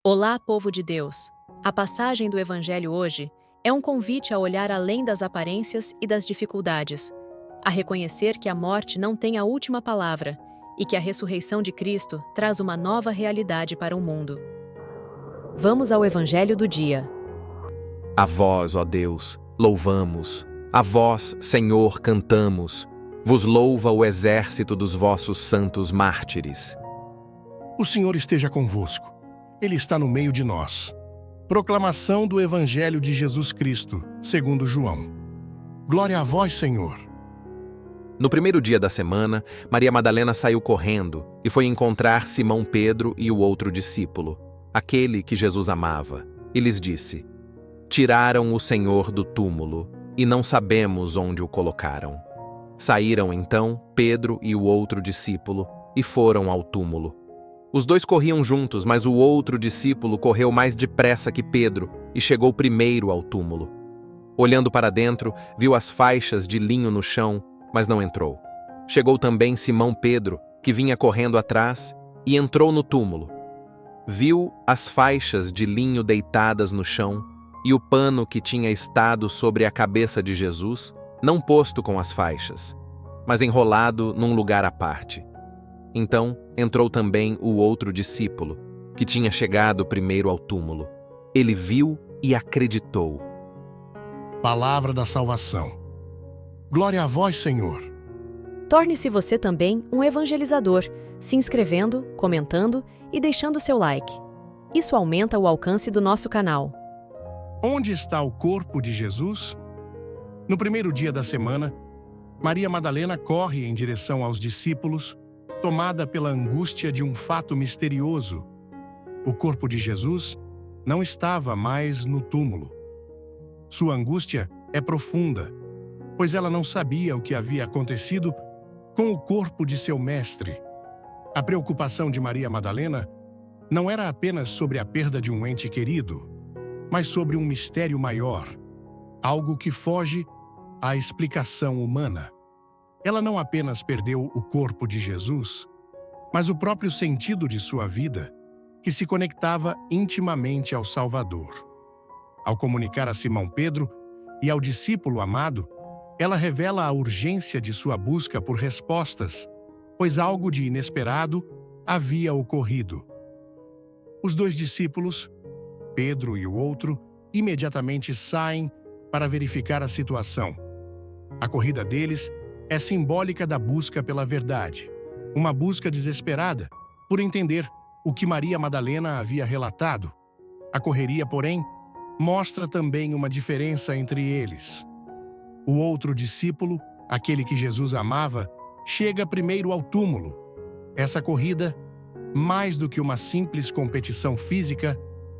Olá, povo de Deus! A passagem do Evangelho hoje é um convite a olhar além das aparências e das dificuldades, a reconhecer que a morte não tem a última palavra e que a ressurreição de Cristo traz uma nova realidade para o mundo. Vamos ao Evangelho do dia. A vós, ó Deus, louvamos. A vós, Senhor, cantamos. Vos louva o exército dos vossos santos mártires. O Senhor esteja convosco. Ele está no meio de nós. Proclamação do Evangelho de Jesus Cristo, segundo João. Glória a vós, Senhor. No primeiro dia da semana, Maria Madalena saiu correndo e foi encontrar Simão Pedro e o outro discípulo, aquele que Jesus amava, e lhes disse: Tiraram o Senhor do túmulo, e não sabemos onde o colocaram. Saíram então Pedro e o outro discípulo e foram ao túmulo. Os dois corriam juntos, mas o outro discípulo correu mais depressa que Pedro e chegou primeiro ao túmulo. Olhando para dentro, viu as faixas de linho no chão, mas não entrou. Chegou também Simão Pedro, que vinha correndo atrás, e entrou no túmulo. Viu as faixas de linho deitadas no chão e o pano que tinha estado sobre a cabeça de Jesus, não posto com as faixas, mas enrolado num lugar à parte. Então entrou também o outro discípulo, que tinha chegado primeiro ao túmulo. Ele viu e acreditou. Palavra da salvação. Glória a vós, Senhor. Torne-se você também um evangelizador, se inscrevendo, comentando e deixando seu like. Isso aumenta o alcance do nosso canal. Onde está o corpo de Jesus? No primeiro dia da semana, Maria Madalena corre em direção aos discípulos, tomada pela angústia de um fato misterioso. O corpo de Jesus não estava mais no túmulo. Sua angústia é profunda, pois ela não sabia o que havia acontecido com o corpo de seu mestre. A preocupação de Maria Madalena não era apenas sobre a perda de um ente querido, mas sobre um mistério maior, algo que foge à explicação humana. Ela não apenas perdeu o corpo de Jesus, mas o próprio sentido de sua vida, que se conectava intimamente ao Salvador. Ao comunicar a Simão Pedro e ao discípulo amado, ela revela a urgência de sua busca por respostas, pois algo de inesperado havia ocorrido. Os dois discípulos, Pedro e o outro, imediatamente saem para verificar a situação. A corrida deles é simbólica da busca pela verdade, uma busca desesperada por entender o que Maria Madalena havia relatado. A correria, porém, mostra também uma diferença entre eles. O outro discípulo, aquele que Jesus amava, chega primeiro ao túmulo. Essa corrida, mais do que uma simples competição física,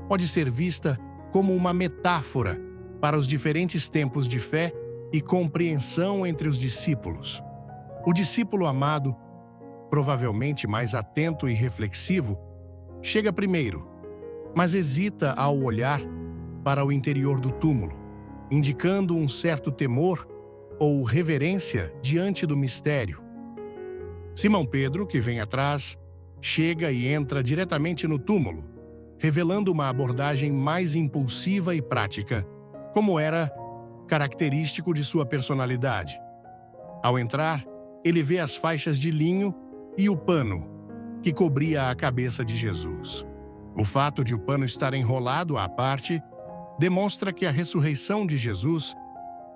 pode ser vista como uma metáfora para os diferentes tempos de fé e compreensão entre os discípulos. O discípulo amado, provavelmente mais atento e reflexivo, chega primeiro, mas hesita ao olhar para o interior do túmulo, indicando um certo temor ou reverência diante do mistério. Simão Pedro, que vem atrás, chega e entra diretamente no túmulo, revelando uma abordagem mais impulsiva e prática, como era característico de sua personalidade. Ao entrar, ele vê as faixas de linho e o pano que cobria a cabeça de Jesus. O fato de o pano estar enrolado à parte demonstra que a ressurreição de Jesus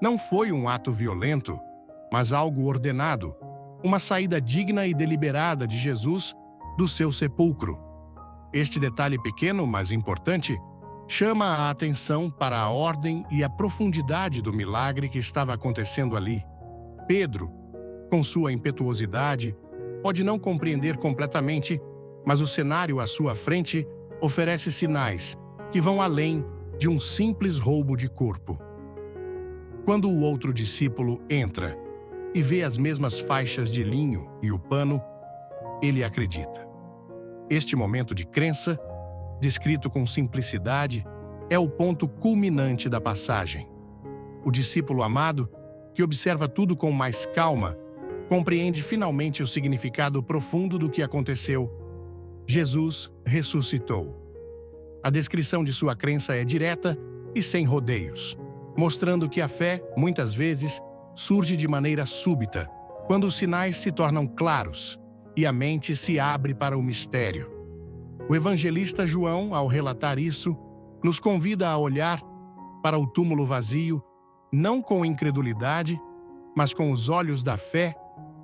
não foi um ato violento, mas algo ordenado, uma saída digna e deliberada de Jesus do seu sepulcro. Este detalhe pequeno, mas importante, chama a atenção para a ordem e a profundidade do milagre que estava acontecendo ali. Pedro, com sua impetuosidade, pode não compreender completamente, mas o cenário à sua frente oferece sinais que vão além de um simples roubo de corpo. Quando o outro discípulo entra e vê as mesmas faixas de linho e o pano, ele acredita. Este momento de crença, descrito com simplicidade, é o ponto culminante da passagem. O discípulo amado, que observa tudo com mais calma, compreende finalmente o significado profundo do que aconteceu. Jesus ressuscitou. A descrição de sua crença é direta e sem rodeios, mostrando que a fé, muitas vezes, surge de maneira súbita, quando os sinais se tornam claros e a mente se abre para o mistério. O evangelista João, ao relatar isso, nos convida a olhar para o túmulo vazio, não com incredulidade, mas com os olhos da fé,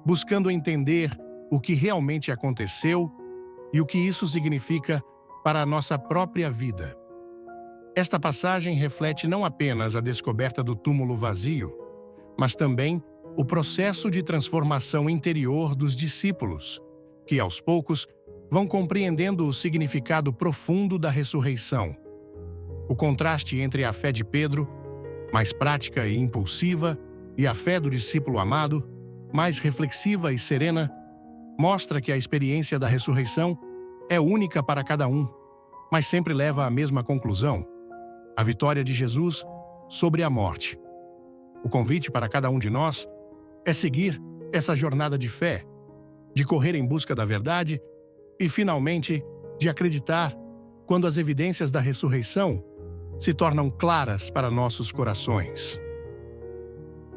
buscando entender o que realmente aconteceu e o que isso significa para a nossa própria vida. Esta passagem reflete não apenas a descoberta do túmulo vazio, mas também o processo de transformação interior dos discípulos, que, aos poucos, vão compreendendo o significado profundo da ressurreição. O contraste entre a fé de Pedro, mais prática e impulsiva, e a fé do discípulo amado, mais reflexiva e serena, mostra que a experiência da ressurreição é única para cada um, mas sempre leva à mesma conclusão: a vitória de Jesus sobre a morte. O convite para cada um de nós é seguir essa jornada de fé, de correr em busca da verdade e, finalmente, de acreditar quando as evidências da ressurreição se tornam claras para nossos corações.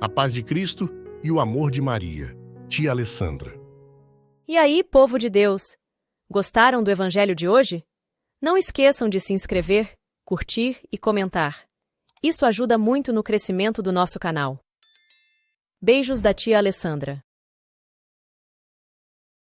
A paz de Cristo e o amor de Maria, tia Alessandra. E aí, povo de Deus, gostaram do evangelho de hoje? Não esqueçam de se inscrever, curtir e comentar. Isso ajuda muito no crescimento do nosso canal. Beijos da tia Alessandra.